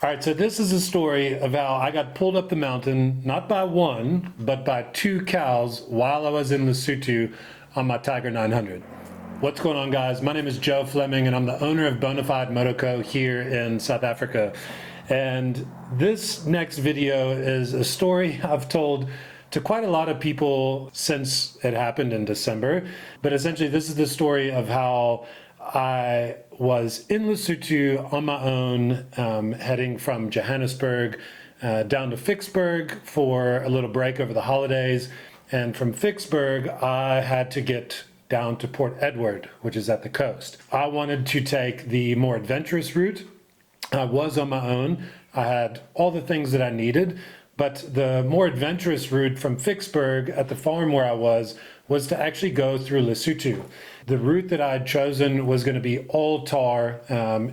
All right, so this is a story of how I got pulled up the mountain, not by one, but by two cows while I was in Lesotho on my Tiger 900. What's going on, guys? My name is Joe Fleming, and I'm the owner of Bonafide Motoco here in South Africa. And this next video is a story I've told to quite a lot of people since it happened in December. But essentially, this is the story of how I was in Lesotho on my own, heading from Johannesburg down to Ficksburg for a little break over the holidays. And from Ficksburg, I had to get down to Port Edward, which is at the coast. I wanted to take the more adventurous route. I was on my own. I had all the things that I needed, but the more adventurous route from Ficksburg at the farm where I was to actually go through Lesotho. The route that I had chosen was going to be all tar.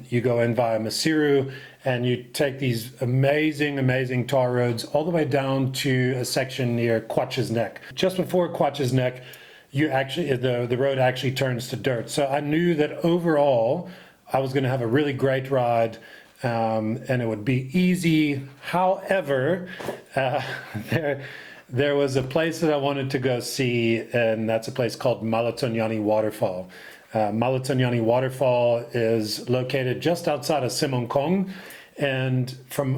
You go in via Maseru and you take these amazing tar roads all the way down to a section near Quatch's Neck. Just before Quatch's Neck, the road actually turns to dirt. So I knew that overall I was going to have a really great ride, and it would be easy. However, there was a place that I wanted to go see, and that's a place called Maletsunyane Waterfall. Maletsunyane Waterfall is located just outside of Simonkong, and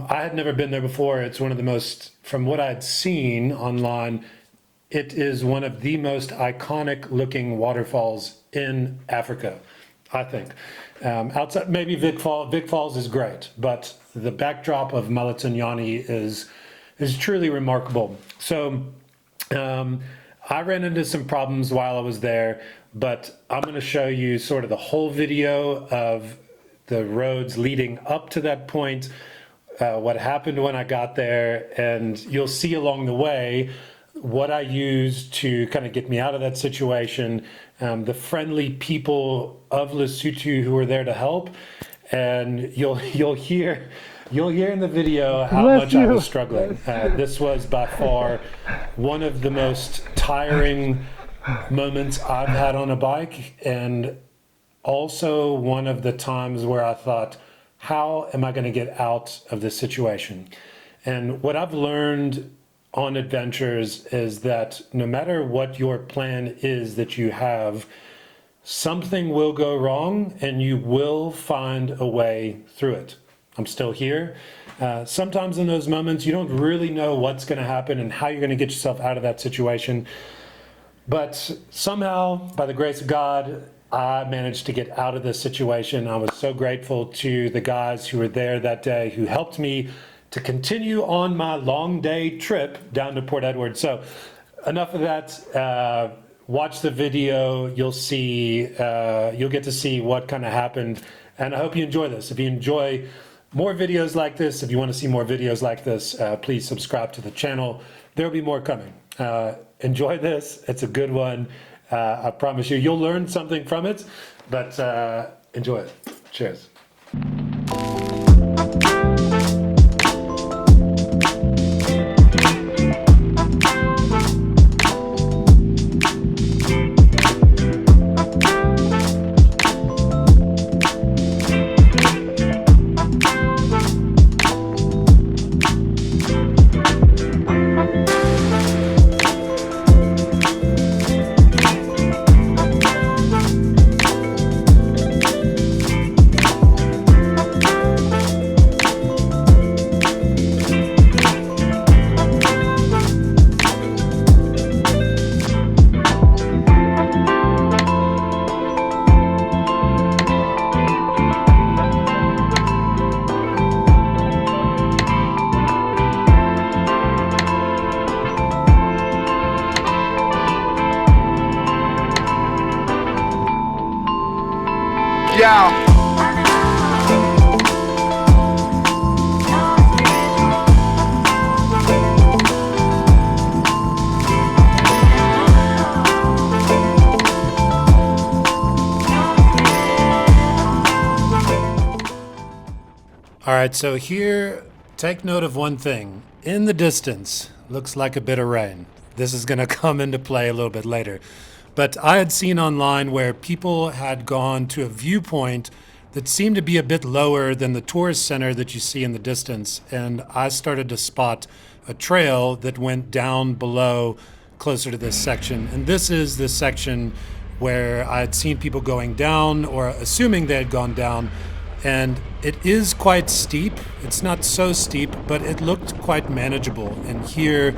I had never been there before. It's one of the most, from what I'd seen online, it is one of the most iconic looking waterfalls in Africa, I think. Outside, maybe Vic Falls is great, but the backdrop of Maletsunyane is truly remarkable. So I ran into some problems while I was there, but I'm going to show you sort of the whole video of the roads leading up to that point, what happened when I got there, and you'll see along the way what I used to kind of get me out of that situation, the friendly people of Lesotho who were there to help, and you'll hear in the video how much I was struggling. This was by far one of the most tiring moments I've had on a bike, and also one of the times where I thought, how am I going to get out of this situation? And what I've learned on adventures is that no matter what your plan is that you have, something will go wrong and you will find a way through it. I'm still here. Sometimes in those moments, you don't really know what's going to happen and how you're going to get yourself out of that situation. But somehow, by the grace of God, I managed to get out of this situation. I was so grateful to the guys who were there that day who helped me to continue on my long day trip down to Port Edward. So enough of that. Watch the video. You'll get to see what kind of happened. And I hope you enjoy this. If you enjoy more videos like this, if you want to see more videos like this, please subscribe to the channel. There'll be more coming. Enjoy this. It's a good one. I promise you, you'll learn something from it, but enjoy it. Cheers. Yeah. All right, so here, take note of one thing. In the distance, looks like a bit of rain. This is going to come into play a little bit later. But I had seen online where people had gone to a viewpoint that seemed to be a bit lower than the tourist center that you see in the distance. And I started to spot a trail that went down below closer to this section. And this is the section where I had seen people going down or assuming they had gone down. And it is quite steep. It's not so steep, but it looked quite manageable. And here,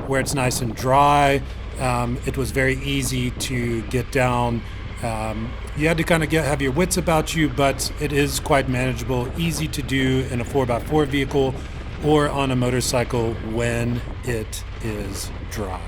where it's nice and dry, it was very easy to get down. You had to kind of have your wits about you, but it is quite manageable, easy to do in a 4x4 vehicle or on a motorcycle when it is dry.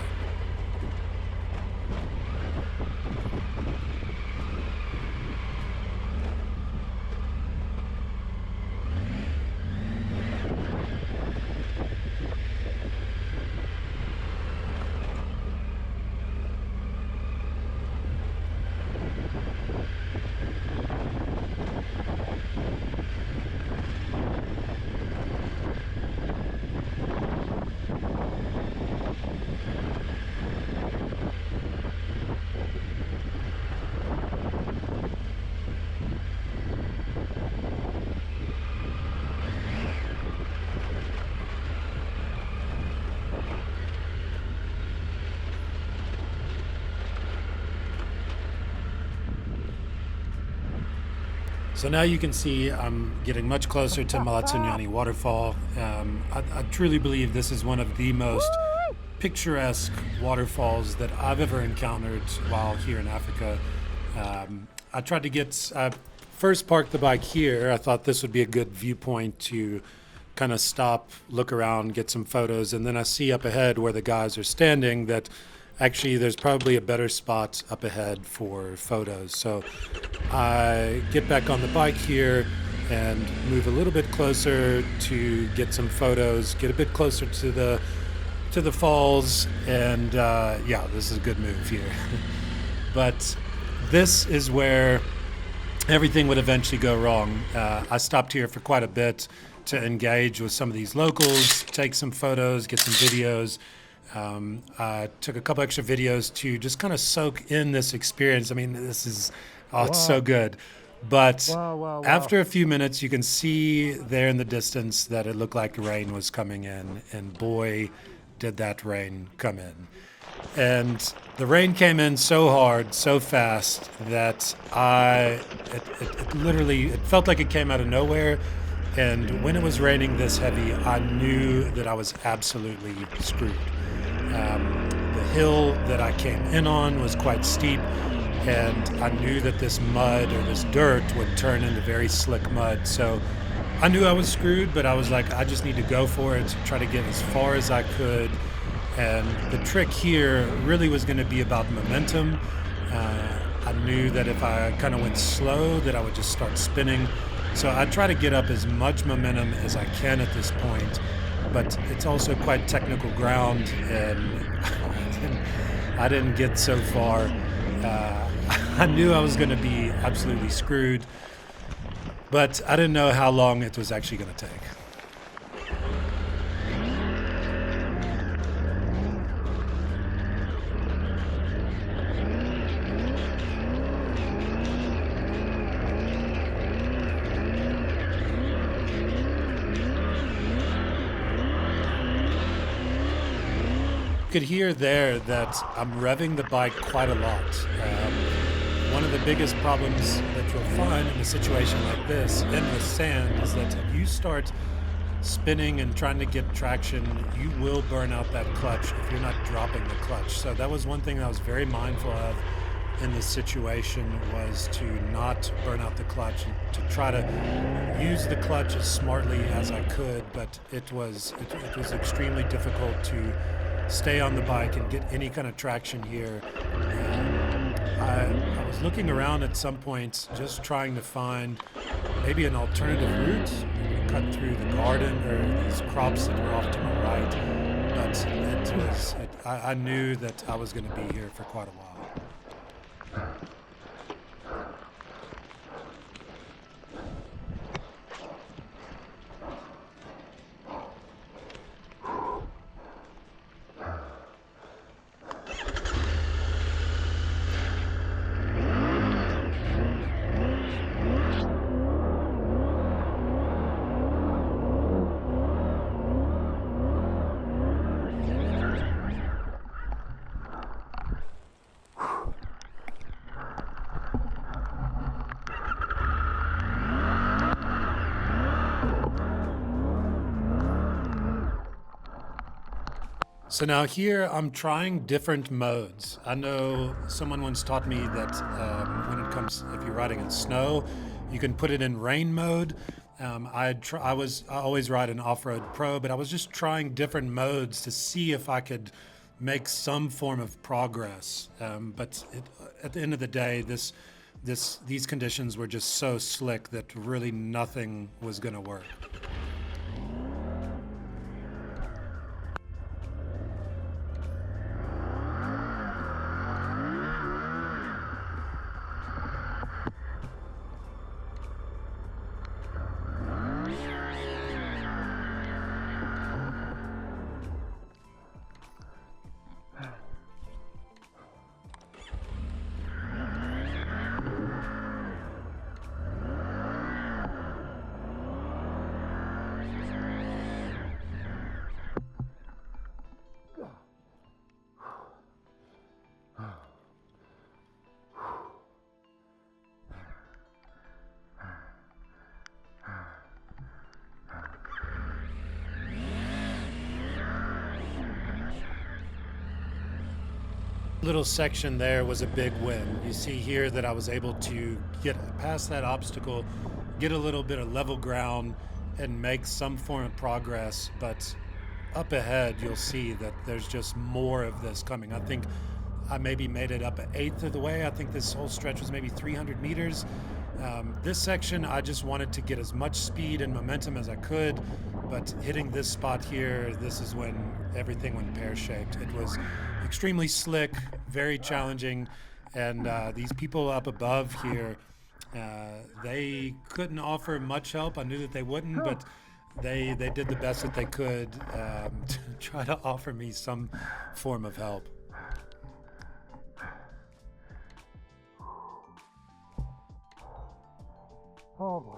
So now you can see I'm getting much closer to Maletsunyane Waterfall. I truly believe this is one of the most picturesque waterfalls that I've ever encountered while here in Africa. I tried to first parked the bike here. I thought this would be a good viewpoint to kind of stop, look around, get some photos, and then I see up ahead where the guys are standing that actually there's probably a better spot up ahead for photos. So I get back on the bike here and move a little bit closer to get some photos, get a bit closer to the falls, and yeah, this is a good move here. But this is where everything would eventually go wrong. I stopped here for quite a bit to engage with some of these locals, take some photos, get some videos. I took a couple extra videos to just kind of soak in this experience. I mean, this is, it's so good. But after a few minutes, you can see there in the distance that it looked like rain was coming in. And boy, did that rain come in. And the rain came in so hard, so fast, that it literally felt like it came out of nowhere. And when it was raining this heavy, I knew that I was absolutely screwed. The hill that I came in on was quite steep, and I knew that this mud or this dirt would turn into very slick mud. So I knew I was screwed, but I was like, I just need to go for it, try to get as far as I could. And the trick here really was going to be about momentum. I knew that if I kind of went slow, that I would just start spinning. So I try to get up as much momentum as I can at this point, but it's also quite technical ground, and I didn't get so far. I knew I was going to be absolutely screwed, but I didn't know how long it was actually going to take. You could hear there that I'm revving the bike quite a lot. One of the biggest problems that you'll find in a situation like this in the sand is that if you start spinning and trying to get traction, you will burn out that clutch if you're not dropping the clutch. So that was one thing I was very mindful of in this situation, was to not burn out the clutch and to try to use the clutch as smartly as I could. But it was extremely difficult to stay on the bike and get any kind of traction here. I was looking around at some points, just trying to find maybe an alternative route, maybe cut through the garden or these crops that were off to my right. But I knew that I was going to be here for quite a while. So now here I'm trying different modes. I know someone once taught me that when it comes, if you're riding in snow, you can put it in rain mode. I always ride an off-road pro, but I was just trying different modes to see if I could make some form of progress. At the end of the day, these conditions were just so slick that really nothing was going to work. Little section there was a big win. You see here that I was able to get past that obstacle, get a little bit of level ground, and make some form of progress. But up ahead, you'll see that there's just more of this coming. I think I maybe made it up an eighth of the way. I think this whole stretch was maybe 300 meters. This section, I just wanted to get as much speed and momentum as I could, but hitting this spot here, this is when everything went pear-shaped. It was extremely slick, very challenging, and these people up above here, they couldn't offer much help. I knew that they wouldn't, but they did the best that they could to try to offer me some form of help. Oh boy.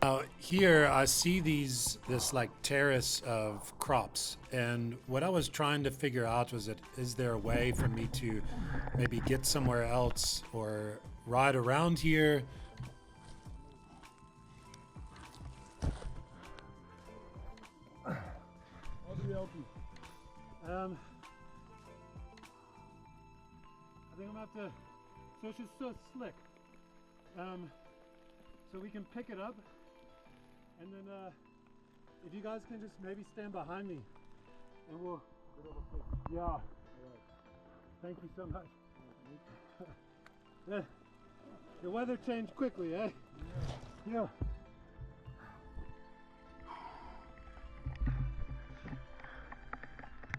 Now here I see this like terrace of crops, and what I was trying to figure out was that is there a way for me to maybe get somewhere else or ride around here? I'll be helping. I think I'm about to, so it's just so slick. So we can pick it up, and then if you guys can just maybe stand behind me, and we'll, yeah. Thank you so much. The weather changed quickly, eh? Yeah.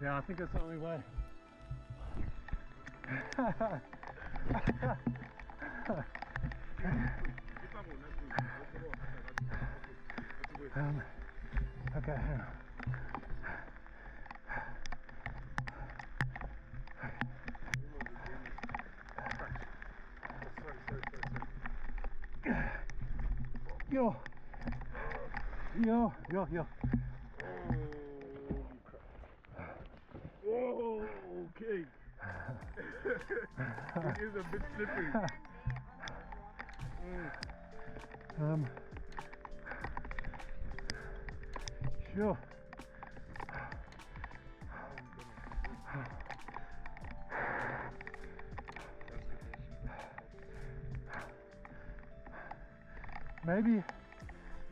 Yeah, I think that's the only way. Okay. Yo. Oh, okay. It is a bit slippery. Sure.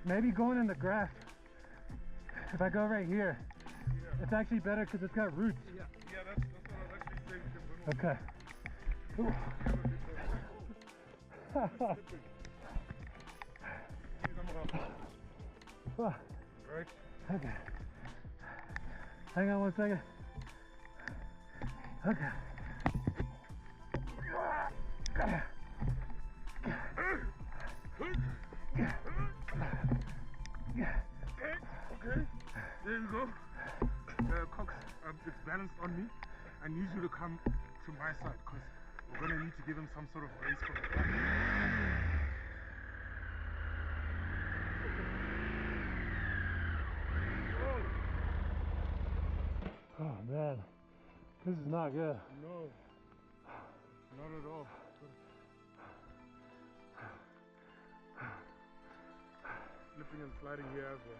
Maybe going in the grass. If I go right here, it's actually better because it's got roots. Yeah, that's what I was actually saying. Okay. Right? Okay. Hang on 1 second. Okay. Okay, there you go. Cox, it's balanced on me. I need you to come to my side because we're going to need to give him some sort of race for the back. Oh man, this is not good. No, not at all. Slipping and sliding here as well.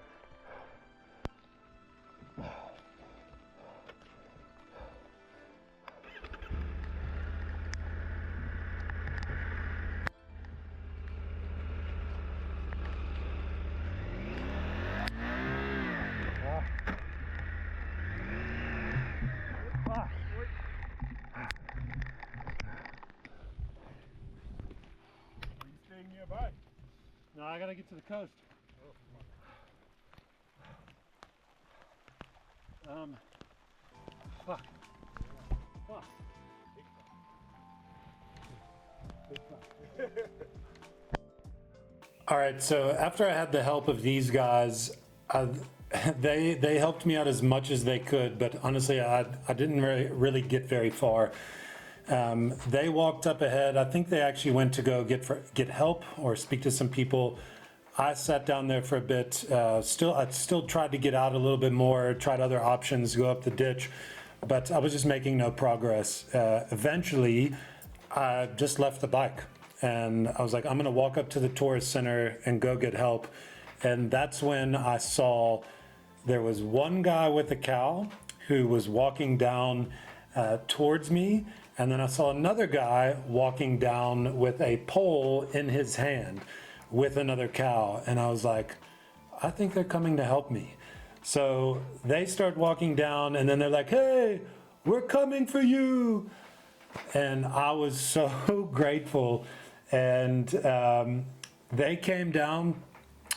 Nearby. No, I gotta get to the coast. Fuck. Fuck. All right, so after I had the help of these guys, they helped me out as much as they could, but honestly, I didn't really get very far. They walked up ahead. I think they actually went to go get help or speak to some people. I sat down there for a bit. I still tried to get out a little bit more, tried other options, go up the ditch, but I was just making no progress. Eventually, I just left the bike. And I was like, I'm gonna walk up to the tourist center and go get help. And that's when I saw there was one guy with a cow who was walking down towards me. And then I saw another guy walking down with a pole in his hand with another cow. And I was like, I think they're coming to help me. So they start walking down and then they're like, hey, we're coming for you. And I was so grateful. And they came down.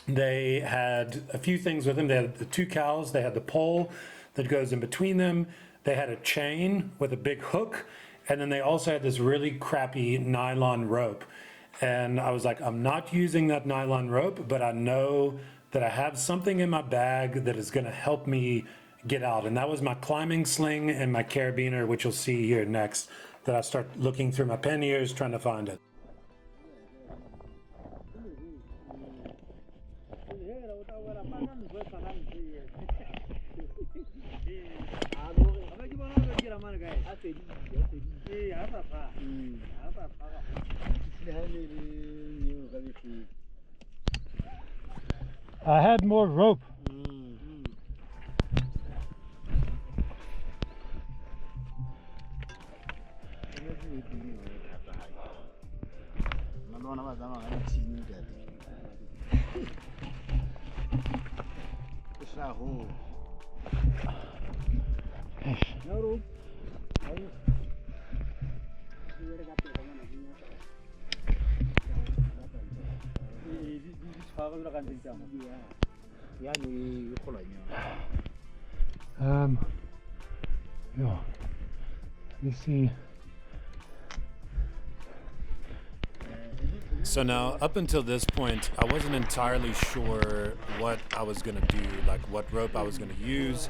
They had a few things with them. They had the two cows. They had the pole that goes in between them. They had a chain with a big hook. And then they also had this really crappy nylon rope. And I was like, I'm not using that nylon rope, but I know that I have something in my bag that is going to help me get out. And that was my climbing sling and my carabiner, which you'll see here next, that I start looking through my panniers trying to find it. I had more rope. Yeah. Let me see. So now, up until this point, I wasn't entirely sure what I was going to do, like what rope I was going to use.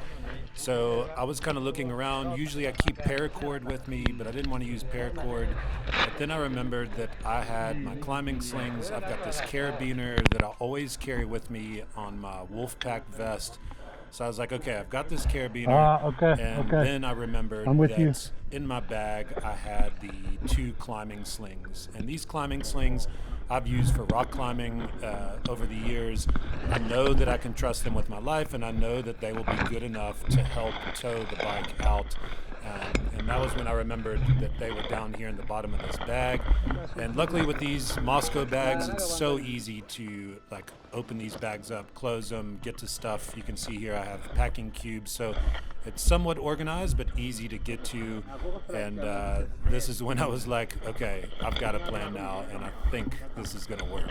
So I was kind of looking around. Usually I keep paracord with me, but I didn't want to use paracord. But then I remembered that I had my climbing slings. I've got this carabiner that I always carry with me on my Wolfpack vest. So I was like, okay, I've got this carabiner. And then I remembered that in my bag I had the two climbing slings. And these climbing slings I've used for rock climbing over the years. I know that I can trust them with my life, and I know that they will be good enough to help tow the bike out. And that was when I remembered that they were down here in the bottom of this bag. And luckily with these Moscow bags, it's so easy to like open these bags up, close them, get to stuff. You can see here I have packing cubes, so it's somewhat organized but easy to get to. And this is when I was like, okay, I've got a plan now, and I think this is gonna work.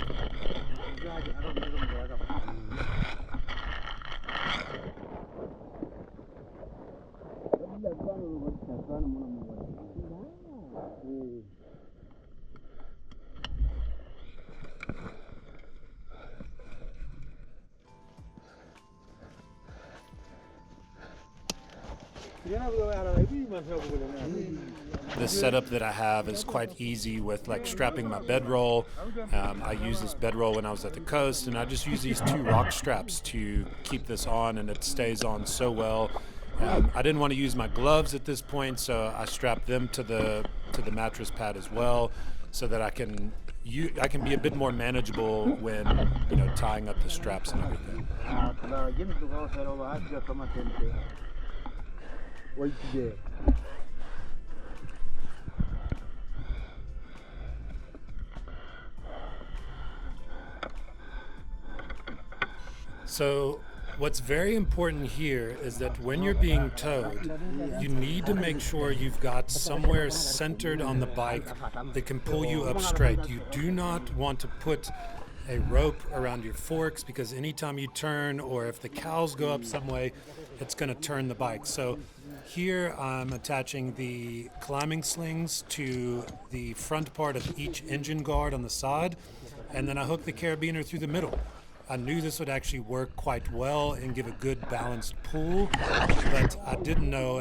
The setup that I have is quite easy with like strapping my bedroll. I used this bedroll when I was at the coast, and I just use these two rock straps to keep this on, and it stays on so well. I didn't want to use my gloves at this point, so I strapped them to the mattress pad as well, so that I can be a bit more manageable when tying up the straps and everything. So what's very important here is that when you're being towed, you need to make sure you've got somewhere centered on the bike that can pull you up straight. You do not want to put a rope around your forks, because anytime you turn, or if the cows go up some way, it's going to turn the bike. So here I'm attaching the climbing slings to the front part of each engine guard on the side, and then I hook the carabiner through the middle. I knew this would actually work quite well and give a good balanced pull, but I didn't know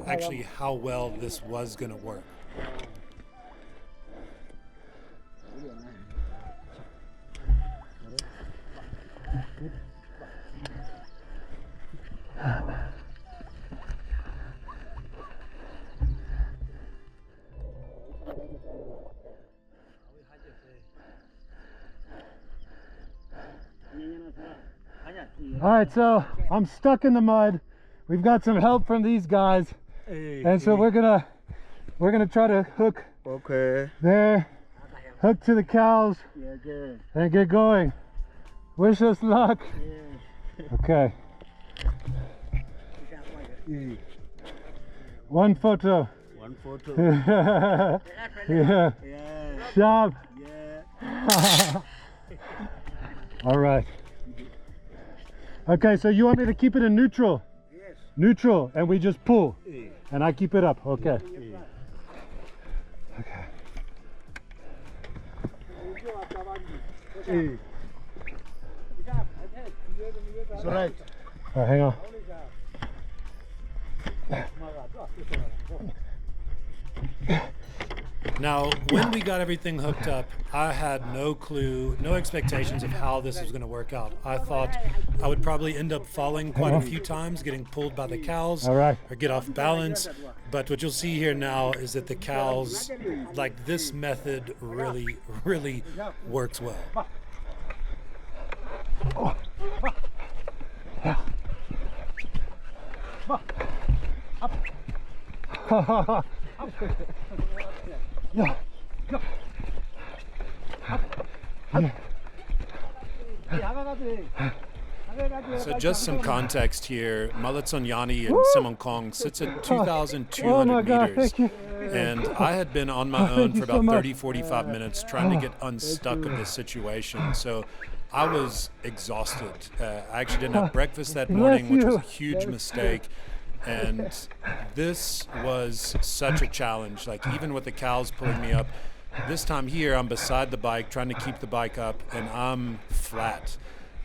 actually how well this was going to work. All right, so I'm stuck in the mud. We've got some help from these guys, and so we're gonna try to hook there, hook to the cows, and get going. Wish us luck. Okay. One photo. Yeah. Sharp. All right. Okay, so you want me to keep it in neutral? Yes. Neutral, and we just pull, and I keep it up. Okay. Okay. It's all right. All right, hang on. Now, when we got everything hooked up, I had no clue, no expectations of how this was going to work out. I thought I would probably end up falling quite a few times, getting pulled by the cows, All right. or get off balance. But what you'll see here now is that the cows, like this method really, really works well. Yeah. So just some context here, Maletsunyane in Simonkong sits at 2,200 meters. Thank you. And I had been on my own for about 30-45 minutes trying to get unstuck of this situation. So I was exhausted. I actually didn't have breakfast that morning, which was a huge mistake. And this was such a challenge. Like, even with the cows pulling me up, this time here I'm beside the bike trying to keep the bike up, and I'm flat.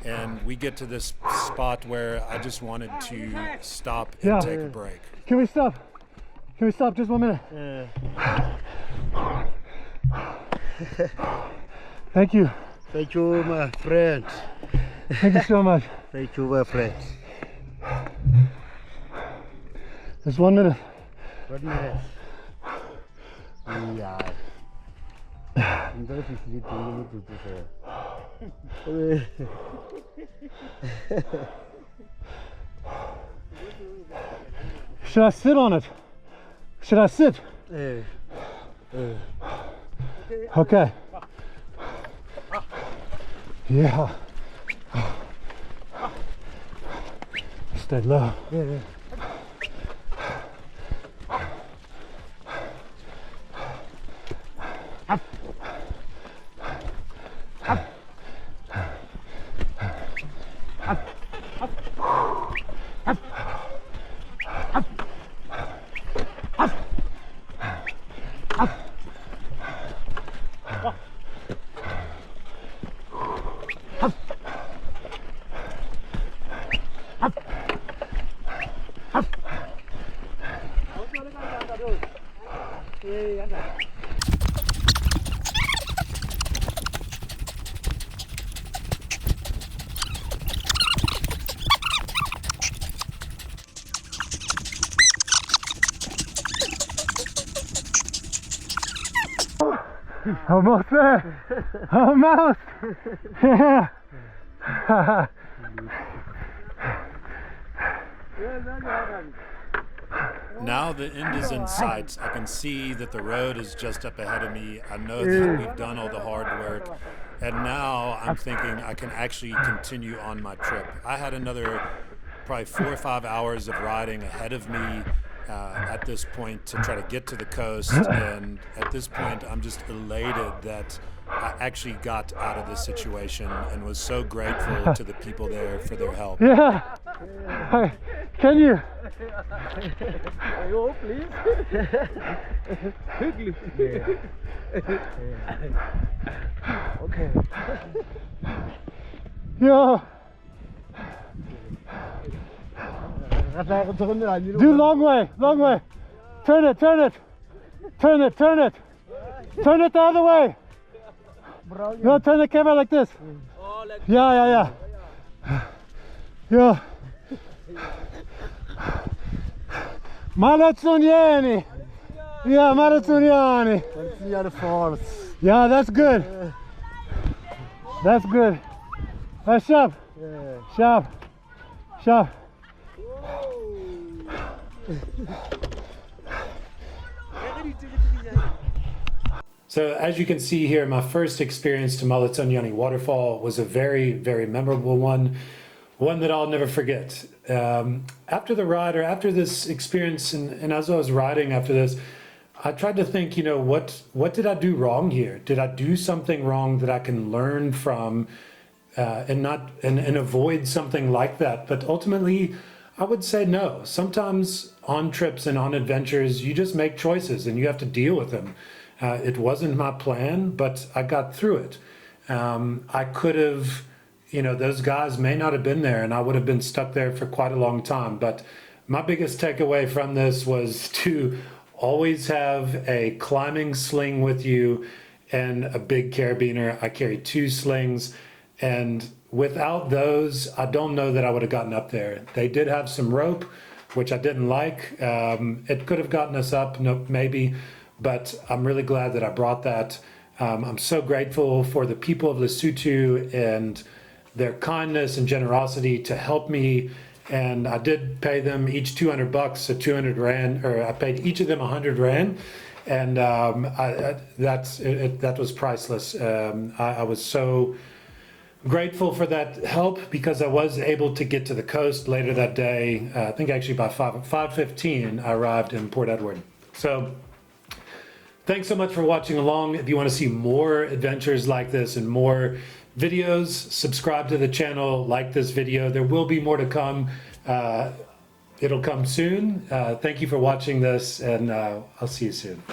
And we get to this spot where I just wanted to stop and take a break. Can we stop? Can we stop just 1 minute? Thank you. Thank you, my friend. Thank you so much. Thank you, my friend. Just 1 minute. 1 minute. Yeah. Should I sit on it? Should I sit? Okay. Yeah. Stay low. Almost there. Almost. Yeah. Now the end is in sight. I can see that the road is just up ahead of me. I know that we've done all the hard work. And now I'm thinking I can actually continue on my trip. I had another probably 4 or 5 hours of riding ahead of me at this point to try to get to the coast. And at this point, I'm just elated that I actually got out of this situation and was so grateful to the people there for their help. Yeah. Can you? Oh, please. Okay. Yeah. Do long way, long way. Turn it, turn it. Turn it, turn it. Turn it the other way. No, turn the camera like this. Yeah. Yeah. Maletsunyane. Yeah, Maletsunyane. Falls. Yeah, that's good. That's good. Sharp. Sharp. Sharp. So as you can see here, my first experience to Maletsunyane Waterfall was a very, very memorable one that I'll never forget. After the ride, or after this experience, and as I was riding after this, I tried to think, what did I do wrong here? Did I do something wrong that I can learn from and avoid something like that? But ultimately, I would say no. Sometimes on trips and on adventures, you just make choices and you have to deal with them. It wasn't my plan, but I got through it. I could have, those guys may not have been there and I would have been stuck there for quite a long time. But my biggest takeaway from this was to always have a climbing sling with you and a big carabiner. I carry 2 slings, and without those, I don't know that I would have gotten up there. They did have some rope, which I didn't like. It could have gotten us up, maybe, but I'm really glad that I brought that. I'm so grateful for the people of Lesotho and their kindness and generosity to help me. And I did pay them each 200 bucks, so 200 Rand, or I paid each of them 100 Rand. And that was priceless. I was so grateful for that help because I was able to get to the coast later that day. I think actually by 5:15 I arrived in Port Edward. So thanks so much for watching along. If you want to see more adventures like this and more videos, subscribe to the channel, like this video. There will be more to come. It'll come soon. Thank you for watching this, and I'll see you soon.